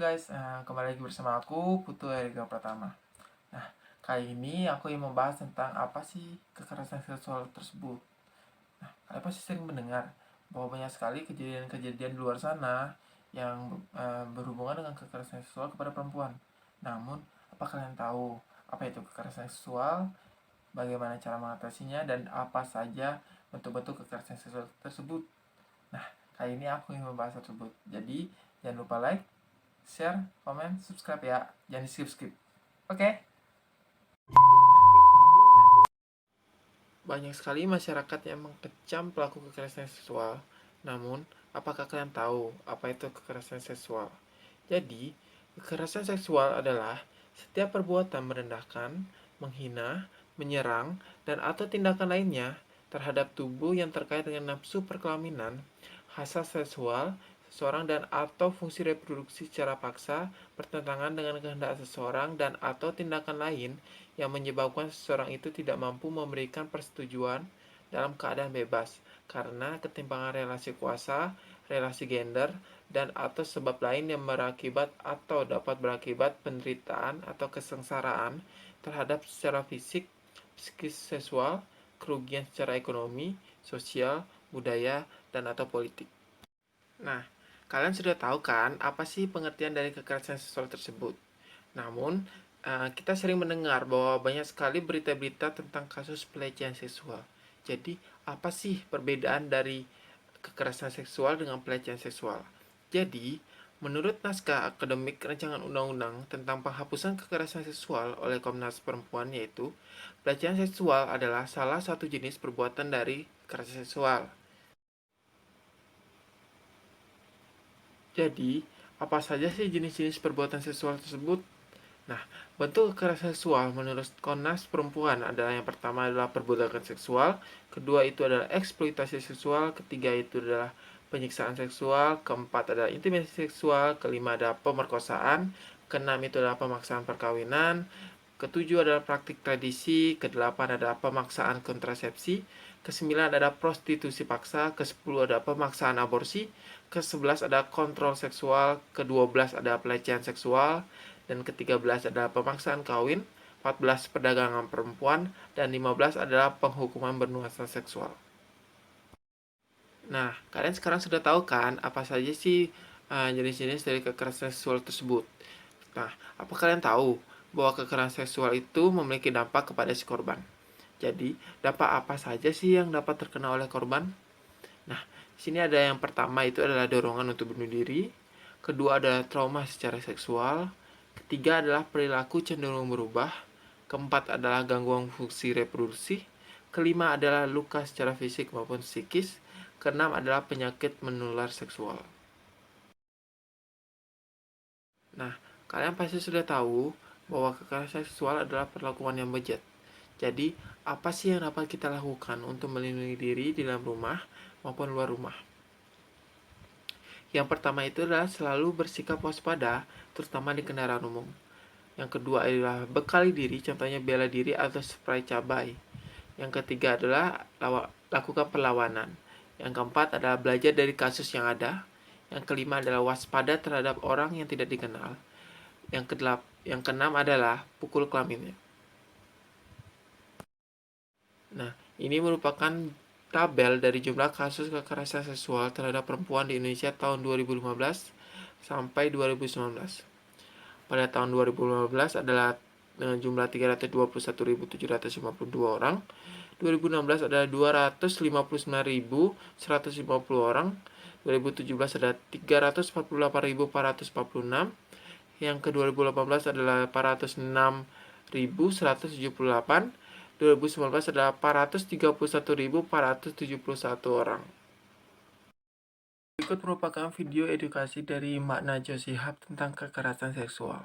Guys, kembali lagi bersama aku, Putu Erika Pratama. Nah, kali ini aku ingin membahas tentang apa sih kekerasan seksual tersebut. Nah, kalian pasti sering mendengar bahwa banyak sekali kejadian-kejadian di luar sana yang berhubungan dengan kekerasan seksual kepada perempuan. Namun, apa kalian tahu apa itu kekerasan seksual, bagaimana cara mengatasinya, dan apa saja bentuk-bentuk kekerasan seksual tersebut? Nah, kali ini aku ingin membahas tersebut. Jadi, jangan lupa like, share, komen, subscribe ya. Jangan di skip-skip. Oke? Banyak sekali masyarakat yang mengecam pelaku kekerasan seksual. Namun, apakah kalian tahu apa itu kekerasan seksual? Jadi, kekerasan seksual adalah setiap perbuatan merendahkan, menghina, menyerang, dan atau tindakan lainnya terhadap tubuh yang terkait dengan nafsu perkelaminan, hasrat seksual, seseorang dan atau fungsi reproduksi secara paksa, bertentangan dengan kehendak seseorang dan atau tindakan lain yang menyebabkan seseorang itu tidak mampu memberikan persetujuan dalam keadaan bebas karena ketimpangan relasi kuasa, relasi gender, dan atau sebab lain yang berakibat atau dapat berakibat penderitaan atau kesengsaraan terhadap secara fisik, psikis, seksual, kerugian secara ekonomi, sosial, budaya, dan atau politik. Nah, kalian sudah tahu kan apa sih pengertian dari kekerasan seksual tersebut? Namun, kita sering mendengar bahwa banyak sekali berita-berita tentang kasus pelecehan seksual. Jadi, apa sih perbedaan dari kekerasan seksual dengan pelecehan seksual? Jadi, menurut naskah akademik rancangan undang-undang tentang penghapusan kekerasan seksual oleh Komnas Perempuan yaitu, pelecehan seksual adalah salah satu jenis perbuatan dari kekerasan seksual. Jadi, apa saja sih jenis-jenis perbuatan seksual tersebut? Nah, bentuk kekerasan seksual menurut Komnas Perempuan adalah yang pertama adalah perbudakan seksual, kedua itu adalah eksploitasi seksual, ketiga itu adalah penyiksaan seksual, keempat adalah intimidasi seksual, kelima adalah pemerkosaan, keenam itu adalah pemaksaan perkawinan, ketujuh adalah praktik tradisi, kedelapan adalah pemaksaan kontrasepsi, kesembilan adalah prostitusi paksa, kesepuluh adalah pemaksaan aborsi, ke-11 ada kontrol seksual, ke-12 ada pelecehan seksual, dan ke-13 adalah pemaksaan kawin, 14 perdagangan perempuan, dan 15 adalah penghukuman bernuansa seksual. Nah, kalian sekarang sudah tahu kan apa saja sih jenis-jenis dari kekerasan seksual tersebut? Nah, apa kalian tahu bahwa kekerasan seksual itu memiliki dampak kepada si korban? Jadi, dampak apa saja sih yang dapat terkena oleh korban? Nah, di sini ada yang pertama itu adalah dorongan untuk bunuh diri, kedua adalah trauma secara seksual, ketiga adalah perilaku cenderung berubah, keempat adalah gangguan fungsi reproduksi, kelima adalah luka secara fisik maupun psikis, keenam adalah penyakit menular seksual. Nah, kalian pasti sudah tahu bahwa kekerasan seksual adalah perlakuan yang bejat. Jadi, apa sih yang dapat kita lakukan untuk melindungi diri di dalam rumah maupun luar rumah? Yang pertama itu adalah selalu bersikap waspada, terutama di kendaraan umum. Yang kedua adalah bekali diri, contohnya bela diri atau spray cabai. Yang ketiga adalah lakukan perlawanan. Yang keempat adalah belajar dari kasus yang ada. Yang kelima adalah waspada terhadap orang yang tidak dikenal. Yang keenam adalah pukul kelaminnya. Nah, ini merupakan tabel dari jumlah kasus kekerasan seksual terhadap perempuan di Indonesia tahun 2015 sampai 2019. Pada tahun 2015 adalah jumlah 321.752 orang. 2016 adalah 259.150 orang. 2017 ada 348.446. Yang ke 2018 adalah 406.178. 2019 adalah 431.471 orang. Berikut merupakan video edukasi dari Mak Najwa Shihab tentang kekerasan seksual.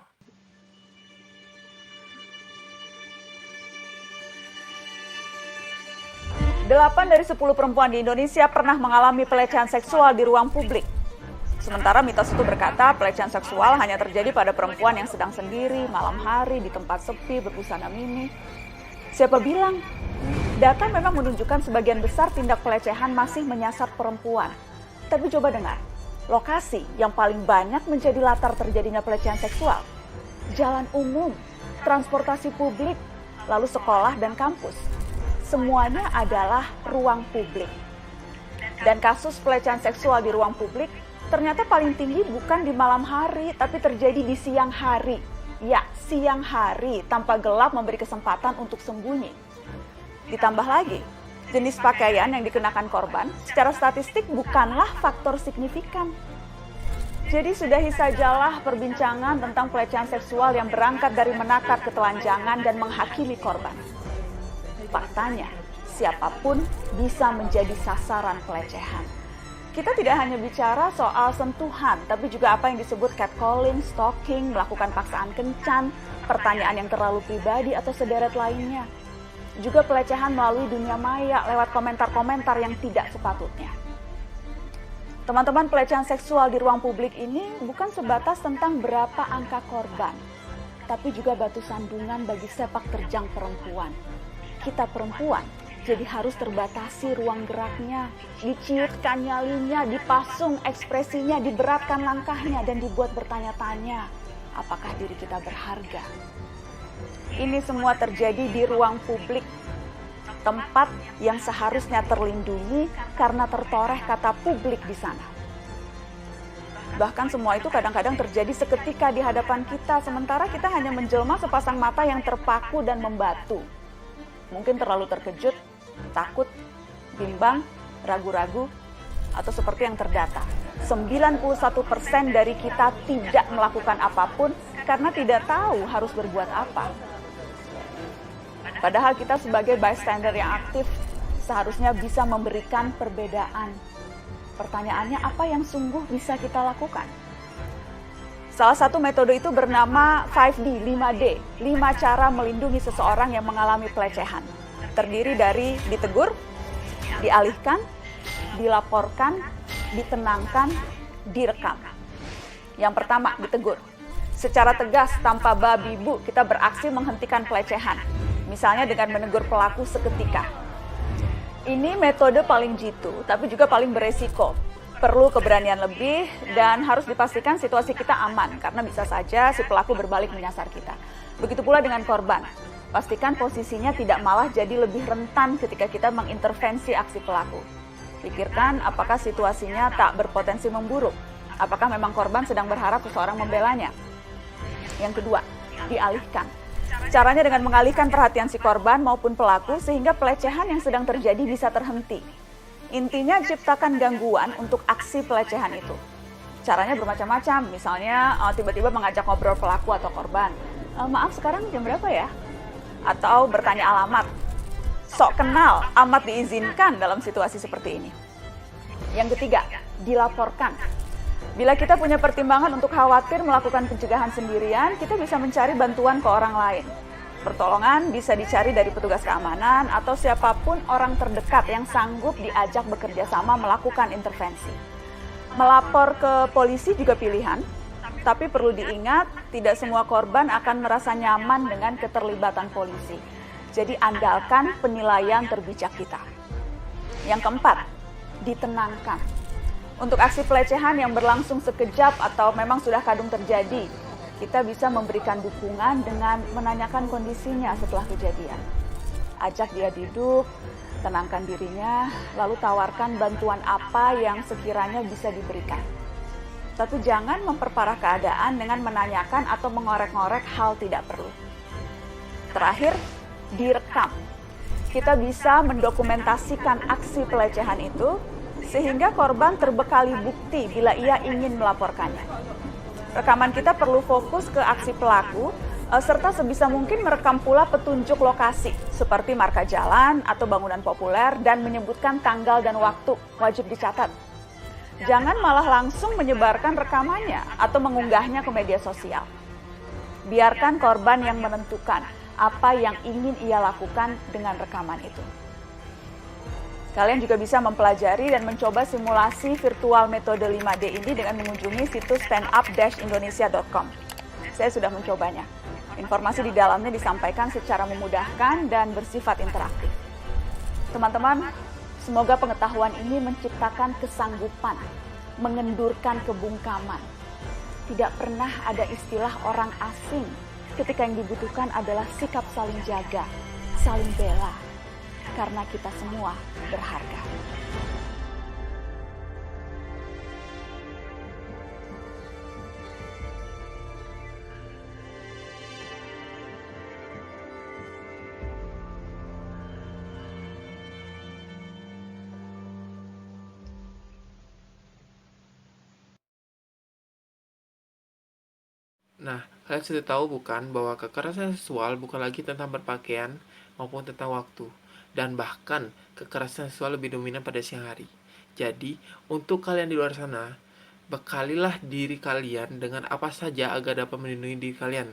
8 dari 10 perempuan di Indonesia pernah mengalami pelecehan seksual di ruang publik. Sementara mitos itu berkata pelecehan seksual hanya terjadi pada perempuan yang sedang sendiri, malam hari, di tempat sepi, berbusana mini. Siapa bilang? Data memang menunjukkan sebagian besar tindak pelecehan masih menyasar perempuan. Tapi coba dengar, Lokasi yang paling banyak menjadi latar terjadinya pelecehan seksual, jalan umum, transportasi publik, lalu sekolah dan kampus. Semuanya adalah ruang publik. Dan kasus pelecehan seksual di ruang publik ternyata paling tinggi bukan di malam hari, tapi terjadi di siang hari. Ya, siang hari tanpa gelap memberi kesempatan untuk sembunyi. Ditambah lagi, jenis pakaian yang dikenakan korban secara statistik bukanlah faktor signifikan. Jadi sudahi sajalah perbincangan tentang pelecehan seksual yang berangkat dari menakar ketelanjangan dan menghakimi korban. Faktanya, siapapun bisa menjadi sasaran pelecehan. Kita tidak hanya bicara soal sentuhan, tapi juga apa yang disebut catcalling, stalking, melakukan paksaan kencan, pertanyaan yang terlalu pribadi atau sederet lainnya. Juga pelecehan melalui dunia maya lewat komentar-komentar yang tidak sepatutnya. Teman-teman, pelecehan seksual di ruang publik ini bukan sebatas tentang berapa angka korban, tapi juga batu sandungan bagi sepak terjang perempuan. Kita perempuan jadi harus terbatasi ruang geraknya, diciutkan nyalinya, dipasung ekspresinya, diberatkan langkahnya, dan dibuat bertanya-tanya, apakah diri kita berharga? Ini semua terjadi di ruang publik, tempat yang seharusnya terlindungi karena tertoreh kata publik di sana. Bahkan semua itu kadang-kadang terjadi seketika di hadapan kita, sementara kita hanya menjelma sepasang mata yang terpaku dan membatu. Mungkin terlalu terkejut, takut, bimbang, ragu-ragu, atau seperti yang terdata. 91% dari kita tidak melakukan apapun karena tidak tahu harus berbuat apa. Padahal kita sebagai bystander yang aktif seharusnya bisa memberikan perbedaan. Pertanyaannya, apa yang sungguh bisa kita lakukan? Salah satu metode itu bernama 5D, 5D, 5 cara melindungi seseorang yang mengalami pelecehan. Terdiri dari ditegur, dialihkan, dilaporkan, ditenangkan, direkam. Yang pertama, ditegur. Secara tegas, tanpa babi bu, kita beraksi menghentikan pelecehan. Misalnya dengan menegur pelaku seketika. Ini metode paling jitu, tapi juga paling beresiko. Perlu keberanian lebih dan harus dipastikan situasi kita aman, karena bisa saja si pelaku berbalik menyasar kita. Begitu pula dengan korban. Pastikan posisinya tidak malah jadi lebih rentan ketika kita mengintervensi aksi pelaku. Pikirkan apakah situasinya tak berpotensi memburuk. Apakah memang korban sedang berharap seseorang membelanya. Yang kedua, dialihkan. Caranya dengan mengalihkan perhatian si korban maupun pelaku sehingga pelecehan yang sedang terjadi bisa terhenti. Intinya ciptakan gangguan untuk aksi pelecehan itu. Caranya bermacam-macam, misalnya tiba-tiba mengajak ngobrol pelaku atau korban. Maaf, sekarang jam berapa ya? Atau bertanya alamat. Sok kenal, amat diizinkan dalam situasi seperti ini. Yang ketiga, dilaporkan. Bila kita punya pertimbangan untuk khawatir melakukan pencegahan sendirian, kita bisa mencari bantuan ke orang lain. Pertolongan bisa dicari dari petugas keamanan atau siapapun orang terdekat yang sanggup diajak bekerja sama melakukan intervensi. Melapor ke polisi juga pilihan, tapi perlu diingat tidak semua korban akan merasa nyaman dengan keterlibatan polisi. Jadi andalkan penilaian terbijak kita. Yang keempat, ditenangkan. Untuk aksi pelecehan yang berlangsung sekejap atau memang sudah kadung terjadi, kita bisa memberikan dukungan dengan menanyakan kondisinya setelah kejadian. Ajak dia duduk, tenangkan dirinya, lalu tawarkan bantuan apa yang sekiranya bisa diberikan. Tapi jangan memperparah keadaan dengan menanyakan atau mengorek-ngorek hal tidak perlu. Terakhir, direkam. Kita bisa mendokumentasikan aksi pelecehan itu sehingga korban terbekali bukti bila ia ingin melaporkannya. Rekaman kita perlu fokus ke aksi pelaku, serta sebisa mungkin merekam pula petunjuk lokasi, seperti marka jalan atau bangunan populer, dan menyebutkan tanggal dan waktu, wajib dicatat. Jangan malah langsung menyebarkan rekamannya atau mengunggahnya ke media sosial. Biarkan korban yang menentukan apa yang ingin ia lakukan dengan rekaman itu. Kalian juga bisa mempelajari dan mencoba simulasi virtual metode 5D ini dengan mengunjungi situs standup-indonesia.com. Saya sudah mencobanya. Informasi di dalamnya disampaikan secara memudahkan dan bersifat interaktif. Teman-teman, semoga pengetahuan ini menciptakan kesanggupan mengendurkan kebungkaman. Tidak pernah ada istilah orang asing ketika yang dibutuhkan adalah sikap saling jaga, saling bela, karena kita semua berharga. Nah, kalian sudah tahu bukan bahwa kekerasan seksual bukan lagi tentang berpakaian maupun tentang waktu. Dan bahkan kekerasan seksual lebih dominan pada siang hari. Jadi, untuk kalian di luar sana, bekalilah diri kalian dengan apa saja agar dapat melindungi diri kalian.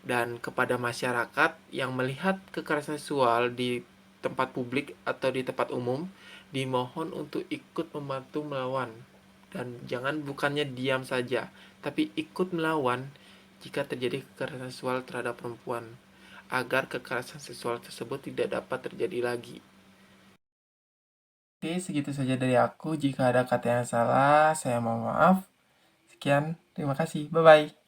Dan kepada masyarakat yang melihat kekerasan seksual di tempat publik atau di tempat umum, dimohon untuk ikut membantu melawan. Dan jangan bukannya diam saja, tapi ikut melawan jika terjadi kekerasan seksual terhadap perempuan, agar kekerasan seksual tersebut tidak dapat terjadi lagi. Oke, segitu saja dari aku. Jika ada kata yang salah, saya mohon maaf. Sekian, terima kasih. Bye-bye.